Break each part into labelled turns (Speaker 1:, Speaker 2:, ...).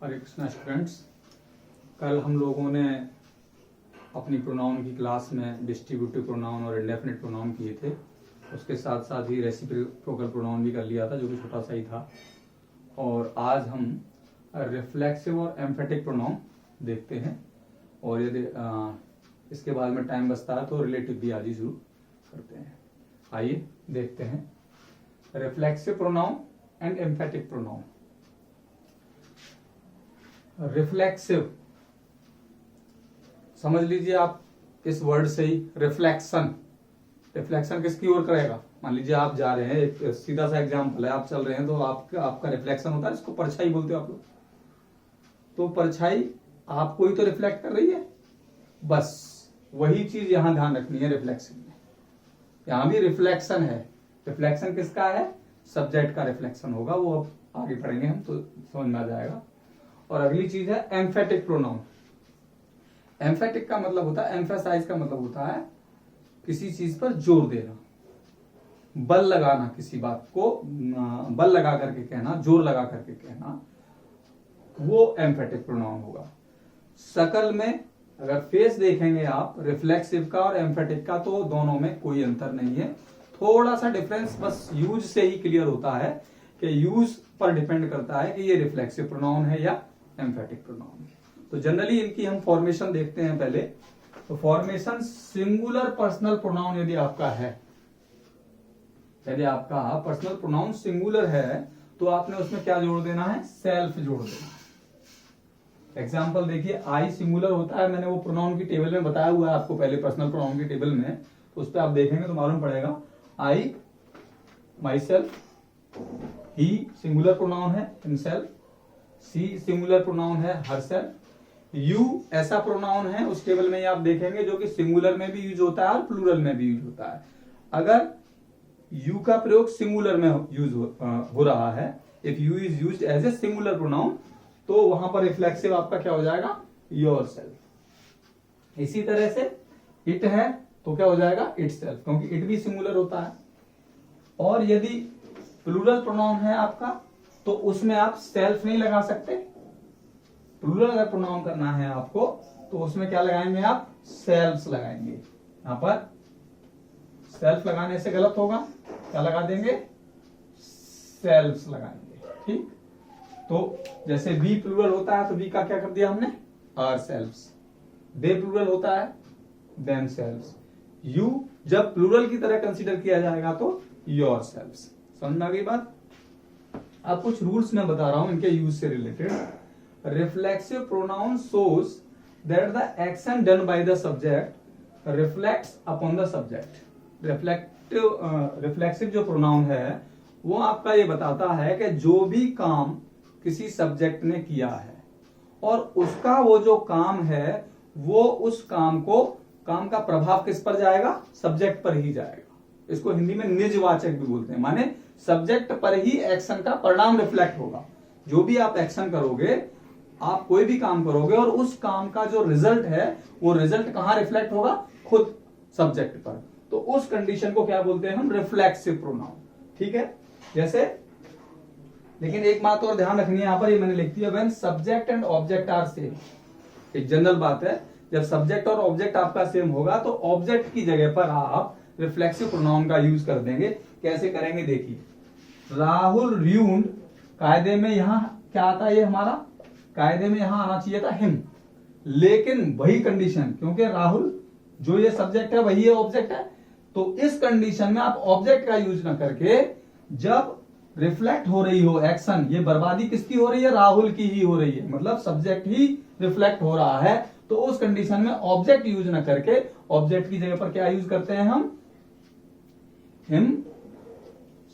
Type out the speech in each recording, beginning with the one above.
Speaker 1: हरे Krishna students, कल हम लोगों ने अपनी प्रोनाउन की क्लास में डिस्ट्रीब्यूटिव प्रोनाउन और इंडेफिनिट प्रोनाउन किए थे। उसके साथ साथ ही रेसिप्रोकल प्रोनाउन भी कर लिया था, जो कि छोटा सा ही था। और आज हम रिफ्लेक्सिव और एम्फेटिक प्रोनाउन देखते हैं, और यदि इसके बाद में टाइम बचता है तो रिलेटिव भी आज ही शुरू करते हैं। आइए देखते हैं reflexive pronoun and emphatic pronoun. Reflexive समझ लीजिए आप इस वर्ड से ही रिफ्लेक्शन। रिफ्लेक्शन किसकी ओर करेगा? मान लीजिए आप जा रहे हैं, एक सीधा सा एग्जांपल है, आप चल रहे हैं तो आपका रिफ्लेक्शन होता है, इसको परछाई बोलते हो आप लोग। तो परछाई आपको ही तो रिफ्लेक्ट कर रही है, बस वही चीज यहां ध्यान रखनी है। रिफ्लेक्शन में यहां भी रिफ्लेक्शन है। रिफ्लेक्शन किसका है? सब्जेक्ट का रिफ्लेक्शन होगा, वो अब आगे पढ़ेंगे हम तो समझ में आ जाएगा। और अगली चीज है एम्फेटिक प्रोनाउन। एम्फेटिक का मतलब होता है, एम्फेसाइज का मतलब होता है किसी चीज पर जोर देना, बल लगाना, किसी बात को बल लगा करके कहना, जोर लगा करके कहना, वो एम्फेटिक प्रोनाउन होगा। शकल में अगर फेस देखेंगे आप रिफ्लेक्सिव का और एम्फेटिक का, तो दोनों में कोई अंतर नहीं है। थोड़ा सा डिफरेंस बस यूज से ही क्लियर होता है कि यूज पर डिपेंड करता है कि ये रिफ्लेक्सिव प्रोनाउन है या एम्फेटिक प्रोनाउन है। तो जनरली इनकी हम फॉर्मेशन देखते हैं पहले। तो फॉर्मेशन सिंगुलर पर्सनल प्रोनाउन यदि आपका है, यदि आपका पर्सनल प्रोनाउन सिंगुलर है तो आपने उसमें क्या जोड़ देना है? सेल्फ जोड़ देना है। एग्जाम्पल देखिए, आई सिंगुलर होता है, मैंने वो प्रोनाउन की टेबल में बताया हुआ है आपको पहले, पर्सनल प्रोनाउन की टेबल में, तो उस पर आप देखेंगे तो मालूम पड़ेगा। I, myself, he singular pronoun है, हिमसेल्फ, सी सिंगुलर प्रोनाउन है, हरसेल्फ, यू ऐसा प्रोनाउन है उस टेबल में आप देखेंगे जो कि सिंगुलर में भी यूज होता है और प्लूरल में भी यूज होता है। अगर यू का प्रयोग सिंगुलर में यूज हो रहा है, if you is used as a singular pronoun, तो वहां पर रिफ्लेक्सिव आपका क्या हो जाएगा? योरसेल्फ। इसी तरह से इट है तो क्या हो जाएगा? इटसेल्फ, क्योंकि इट भी सिंगुलर होता है। और यदि प्लूरल प्रोनाउन है आपका तो उसमें आप सेल्फ नहीं लगा सकते। प्लूरल अगर प्रोनाउन करना है आपको तो उसमें क्या लगाएंगे आप? सेल्फ्स लगाएंगे। यहां पर सेल्फ लगाने से गलत होगा, क्या लगा देंगे? सेल्फ्स लगाएंगे। ठीक, तो जैसे बी प्लूरल होता है तो बी का क्या कर दिया हमने? आर सेल्फ्स। दे प्लूरल होता है, देम सेल्फ्स। यू जब प्लूरल की तरह कंसीडर किया जाएगा तो योर सेल्फ्स। समझ में आ गई बात? अब कुछ रूल्स मैं बता रहा हूं इनके यूज से related. Reflexive pronoun shows that the action done by the subject reflects upon the subject. Reflexive जो प्रोनाउन है वो आपका ये बताता है कि जो भी काम किसी सब्जेक्ट ने किया है और उसका वो जो काम है, वो उस काम का प्रभाव किस पर जाएगा? सब्जेक्ट पर ही जाएगा। इसको हिंदी में निजवाचक भी बोलते हैं, माने सब्जेक्ट पर ही एक्शन का परिणाम रिफ्लेक्ट होगा। जो भी आप एक्शन करोगे, आप कोई भी काम करोगे और उस काम का जो रिजल्ट है वो रिजल्ट कहां रिफ्लेक्ट होगा? खुद सब्जेक्ट पर। तो उस कंडीशन को क्या बोलते हैं हम? Reflexive pronoun. ठीक है, जैसे, लेकिन एक बात और ध्यान रखनी है यहां पर, ये मैंने लिख दिया, when subject and object are same. एक जनरल बात है, जब सब्जेक्ट और ऑब्जेक्ट आपका सेम होगा तो ऑब्जेक्ट की जगह पर आप रिफ्लेक्सिव प्रोनाउन का यूज कर देंगे। कैसे करेंगे देखिए, राहुल र्यून्ड, कायदे में यहां क्या आता है? ये हमारा कायदे में यहां आना चाहिए था हिम, लेकिन वही कंडीशन, क्योंकि राहुल जो ये सब्जेक्ट है वही ये ऑब्जेक्ट है, तो इस कंडीशन में आप ऑब्जेक्ट का यूज ना करके, जब रिफ्लेक्ट हो रही हो एक्शन, ये बर्बादी किसकी हो रही है? राहुल की ही हो रही है, मतलब सब्जेक्ट ही रिफ्लेक्ट हो रहा है, तो उस कंडीशन में ऑब्जेक्ट यूज ना करके ऑब्जेक्ट की जगह पर क्या यूज करते हैं हम? हिम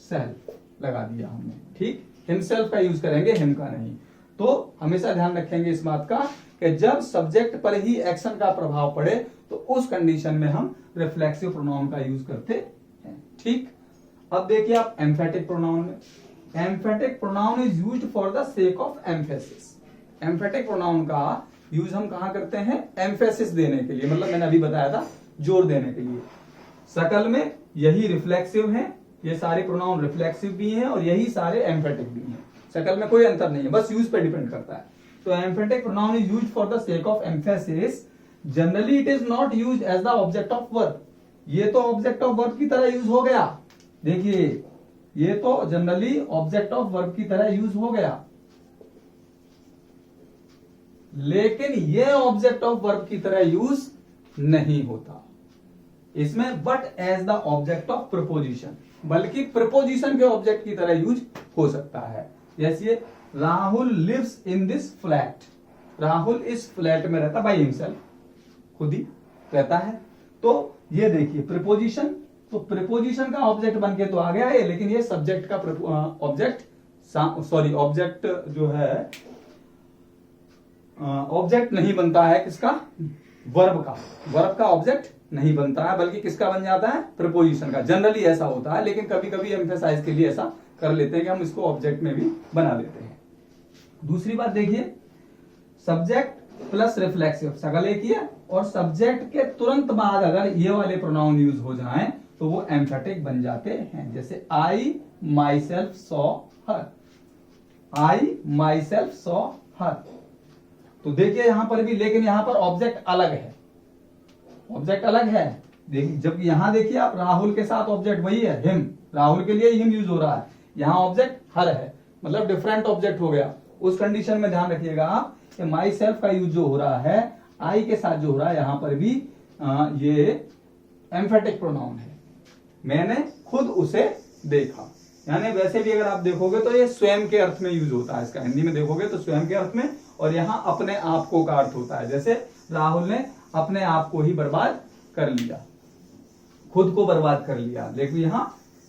Speaker 1: सेल्फ लगा दिया हमने। ठीक, हिमसेल्फ का यूज करेंगे, हिम का नहीं। तो हमेशा ध्यान रखेंगे इस बात का कि जब सब्जेक्ट पर ही एक्शन का प्रभाव पड़े तो उस कंडीशन में हम रिफ्लेक्सिव प्रोनाउन का यूज करते हैं। ठीक, अब देखिए आप एम्फेटिक प्रोनाउन में, emphatic pronoun is used for the sake of emphasis. Emphatic pronoun का यूज हम कहां करते हैं? एम्फेसिस देने के लिए, मतलब मैंने अभी बताया था जोर देने के लिए। शकल में यही रिफ्लेक्सिव है, ये सारे प्रोनाउन रिफ्लेक्सिव भी हैं और यही सारे एम्फेटिक भी हैं। शकल में कोई अंतर नहीं है, बस यूज पे डिपेंड करता है। तो emphatic pronoun is used for the sake of emphasis, generally it is not used as the object of verb. ये तो ऑब्जेक्ट ऑफ वर्ब की तरह यूज हो गया, देखिए ये तो जनरली ऑब्जेक्ट ऑफ वर्ब की तरह यूज हो गया, लेकिन ये ऑब्जेक्ट ऑफ वर्ब की तरह यूज नहीं होता इसमें, but as the object of preposition, बल्कि प्रपोजिशन के ऑब्जेक्ट की तरह यूज हो सकता है। जैसे Rahul lives in this flat, Rahul इस फ्लैट में रहता, बाय हिमसेल्फ, खुद ही रहता है। तो ये देखिए प्रिपोजिशन, तो प्रिपोजिशन का ऑब्जेक्ट बन के तो आ गया है, लेकिन ये सब्जेक्ट का ऑब्जेक्ट जो है ऑब्जेक्ट नहीं बनता है, किसका, वर्ब का ऑब्जेक्ट नहीं बनता है, बल्कि किसका बन जाता है, प्रिपोजिशन का। जनरली ऐसा होता है, लेकिन कभी कभी एम्फेसाइज के लिए ऐसा कर लेते हैं कि हम इसको ऑब्जेक्ट में भी बना देते हैं। दूसरी बात देखिए, सब्जेक्ट प्लस रिफ्लेक्सिव, सगल एक ही है, और सब्जेक्ट के तुरंत बाद अगर ये वाले प्रोनाउन यूज हो जाएं तो वो एम्फेटिक बन जाते हैं। जैसे I myself saw her, I myself saw her, तो देखिए यहां पर भी, लेकिन यहां पर ऑब्जेक्ट अलग है, ऑब्जेक्ट अलग है। देखिए जब यहां देखिए आप, राहुल के साथ ऑब्जेक्ट वही है, हिम, राहुल के लिए हिम यूज हो रहा है, यहां ऑब्जेक्ट हर है, मतलब डिफरेंट ऑब्जेक्ट हो गया। उस कंडीशन में ध्यान रखिएगा आप कि माई सेल्फ का यूज जो हो रहा है आई के साथ जो हो रहा है, यहां पर भी ये एम्फेटिक प्रोनाउन है, मैंने खुद उसे देखा। यानी वैसे भी अगर आप देखोगे तो ये स्वयं के अर्थ में यूज होता है, इसका हिंदी में देखोगे तो स्वयं के अर्थ में, और यहां अपने आप को का अर्थ होता है। जैसे राहुल ने अपने आप को ही बर्बाद कर लिया, खुद को बर्बाद कर लिया, लेकिन यहां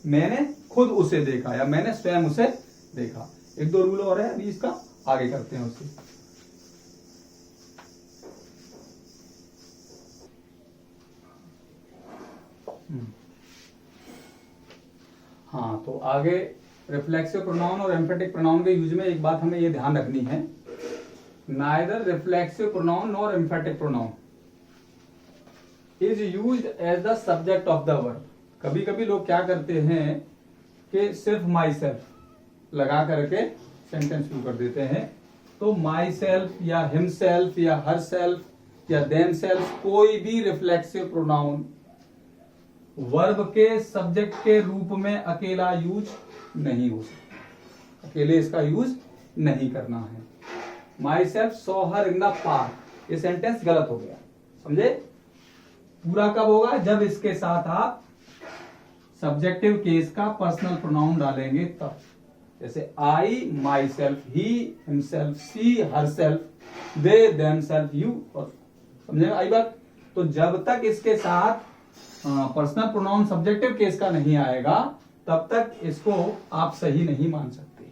Speaker 1: मैंने खुद उसे देखा या मैंने स्वयं उसे देखा। एक दो रूल और है, अभी इसका आगे करते हैं उससे। हाँ, तो आगे रिफ्लेक्सिव प्रोनाउन और एम्फेटिक प्रोनाउन के यूज में एक बात हमें ये ध्यान रखनी है, neither reflexive pronoun nor emphatic pronoun is used as the subject of the verb. कभी कभी लोग क्या करते हैं कि सिर्फ माई सेल्फ लगा करके सेंटेंस शुरू कर देते हैं, तो माई सेल्फ या हिम सेल्फ या हर सेल्फ या देम सेल्फ, कोई भी रिफ्लेक्सिव प्रोनाउन वर्ब के सब्जेक्ट के रूप में अकेला यूज नहीं हो सकता, अकेले इसका यूज नहीं करना है। My self saw her in the park, ये सेंटेंस गलत हो गया, समझे। पूरा कब होगा, जब इसके साथ आप सब्जेक्टिव केस का पर्सनल प्रोनाउन डालेंगे तब। जैसे I myself, he himself, she herself, they themselves, you, और समझेगा आई बात। तो जब तक इसके साथ पर्सनल प्रोनाउन सब्जेक्टिव केस का नहीं आएगा तब तक इसको आप सही नहीं मान सकते।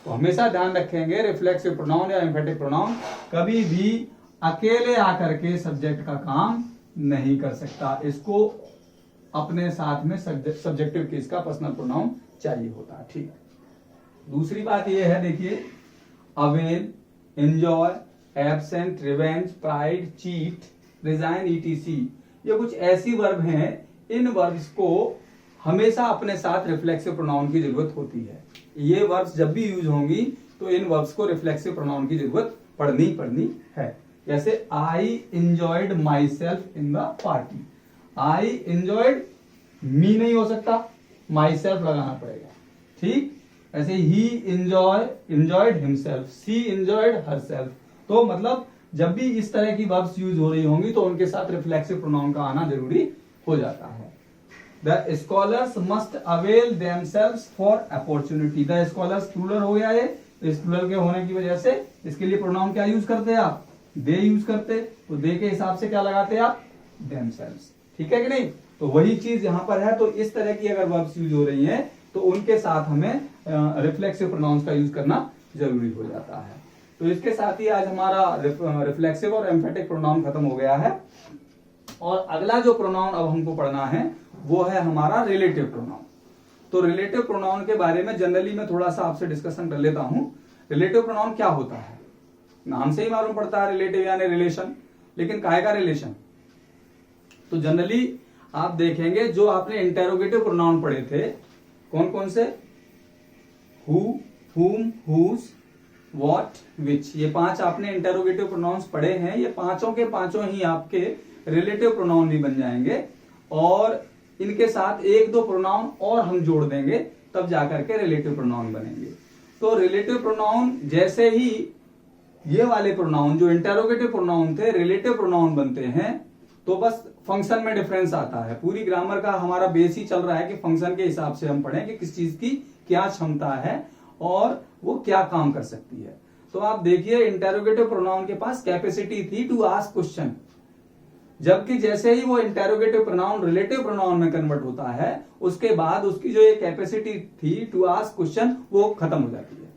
Speaker 1: तो हमेशा ध्यान रखेंगे, रिफ्लेक्सिव प्रोनाउन या एम्फेटिक प्रोनाउन कभी भी अकेले आकर के सब्जेक्ट का काम नहीं कर सकता, इसको अपने साथ में सब्जेक्टिव केस का पर्सनल प्रोनाउन चाहिए होता है, ठीक। दूसरी बात यह है, देखिए avail, enjoy, absent, revenge, pride, cheat, resign, etc, ये कुछ ऐसी वर्ब हैं, इन वर्ब्स को हमेशा अपने साथ रिफ्लेक्सिव प्रोनाउन की जरूरत होती है। ये वर्ब्स जब भी यूज होंगी तो इन वर्ब्स को रिफ्लेक्सिव प्रोनाउन की जरूरत पड़नी है। जैसे I enjoyed myself in the party, I enjoyed me नहीं हो सकता, माई सेल्फ लगाना पड़ेगा, ठीक। ऐसे ही enjoyed himself, she enjoyed herself. तो मतलब जब भी इस तरह की वर्ब्स यूज हो रही होंगी तो उनके साथ रिफ्लेक्सिव प्रोनाउन का आना जरूरी हो जाता है। The scholars must avail themselves for opportunity, the scholars plural हो गया है, तो इस प्लूरल के होने की वजह से इसके लिए प्रोनाउन क्या यूज करते हैं आप, दे यूज करते, तो दे के हिसाब से क्या लगाते हैं आप, देमसेल्व्स, ठीक है कि नहीं। तो वही चीज यहां पर है, तो इस तरह की अगर वर्ब्स यूज हो रही हैं तो उनके साथ हमें रिफ्लेक्सिव प्रोनाउंस का यूज करना जरूरी हो जाता है। तो इसके साथ ही आज हमारा रिफ्लेक्सिव और एम्फेटिक प्रोनाउन खत्म हो गया है, और अगला जो प्रोनाउन अब हमको पढ़ना है वो है हमारा रिलेटिव प्रोनाउन। तो रिलेटिव प्रोनाउन के बारे में जनरली मैं थोड़ा सा आपसे डिस्कशन कर लेता हूं। रिलेटिव प्रोनाउन क्या होता है, नाम से ही मालूम पड़ता है रिलेटिव यानी रिलेशन, लेकिन काहे का रिलेशन। तो जनरली आप देखेंगे जो आपने इंटेरोगेटिव प्रोनाउन पढ़े थे, कौन कौन से, हु, whom, whose, व्हाट, विच, ये 5 आपने इंटेरोगेटिव प्रोनाउंस पढ़े हैं। ये पांचों के पांचों ही आपके रिलेटिव प्रोनाउन भी बन जाएंगे और इनके साथ एक दो प्रोनाउन और हम जोड़ देंगे, तब जाकर के रिलेटिव प्रोनाउन बनेंगे। तो रिलेटिव प्रोनाउन जैसे ही ये वाले प्रोनाउन जो इंटेरोगेटिव प्रोनाउन थे रिलेटिव प्रोनाउन बनते हैं, तो बस फंक्शन में डिफरेंस आता है। पूरी ग्रामर का हमारा बेस ही चल रहा है कि फंक्शन के हिसाब से हम पढ़ें कि किस चीज की क्या क्षमता है और वो क्या काम कर सकती है। तो आप देखिए इंटेरोगेटिव प्रोनाउन के पास कैपेसिटी थी टू आस्क क्वेश्चन, जबकि जैसे ही वो इंटेरोगेटिव प्रोनाउन रिलेटिव प्रोनाउन में कन्वर्ट होता है, उसके बाद उसकी जो ये कैपेसिटी थी टू आस्क क्वेश्चन वो खत्म हो जाती है।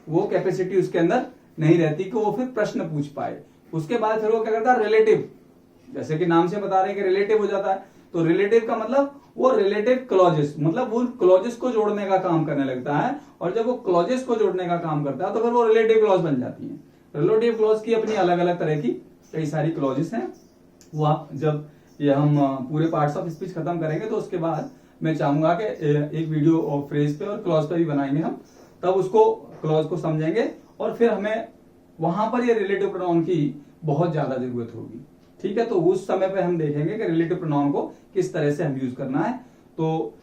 Speaker 1: वो कैपेसिटी उसके अंदर नहीं रहती कि वो फिर प्रश्न पूछ पाए। उसके बाद फिर वो क्या करता है, रिलेटिव, जैसे कि नाम से बता रहे हैं कि रिलेटिव हो जाता है। तो रिलेटिव का मतलब वो रिलेटिव क्लॉजेस, मतलब वो क्लॉजेस को जोड़ने का काम करने लगता है, और जब वो क्लॉजेस को जोड़ने का काम करता है तो फिर वो रिलेटिव क्लॉज बन जाती है। रिलेटिव क्लॉज की अपनी अलग अलग तरह की कई सारी क्लॉजेस हैं। वो आप जब ये हम पूरे पार्ट्स ऑफ स्पीच खत्म करेंगे तो उसके बाद मैं चाहूंगा कि एक वीडियो और फ्रेज पे और क्लॉज पे भी बनाएंगे हम, तब उसको क्लॉज को समझेंगे और फिर हमें वहां पर ये रिलेटिव प्रोनाउन की बहुत ज्यादा जरूरत होगी। ठीक है, तो उस समय पे हम देखेंगे कि रिलेटिव प्रोनाउन को किस तरह से हम यूज करना है। तो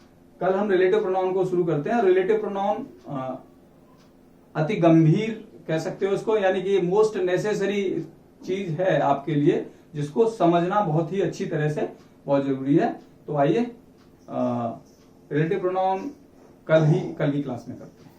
Speaker 1: कल हम रिलेटिव प्रोनाउन को शुरू करते हैं। रिलेटिव प्रोनाउन अति गंभीर कह सकते हो इसको, यानी कि मोस्ट नेसेसरी चीज है आपके लिए, जिसको समझना बहुत ही अच्छी तरह से बहुत जरूरी है। तो आइए रिलेटिव प्रोनाउन कल की क्लास में करते हैं।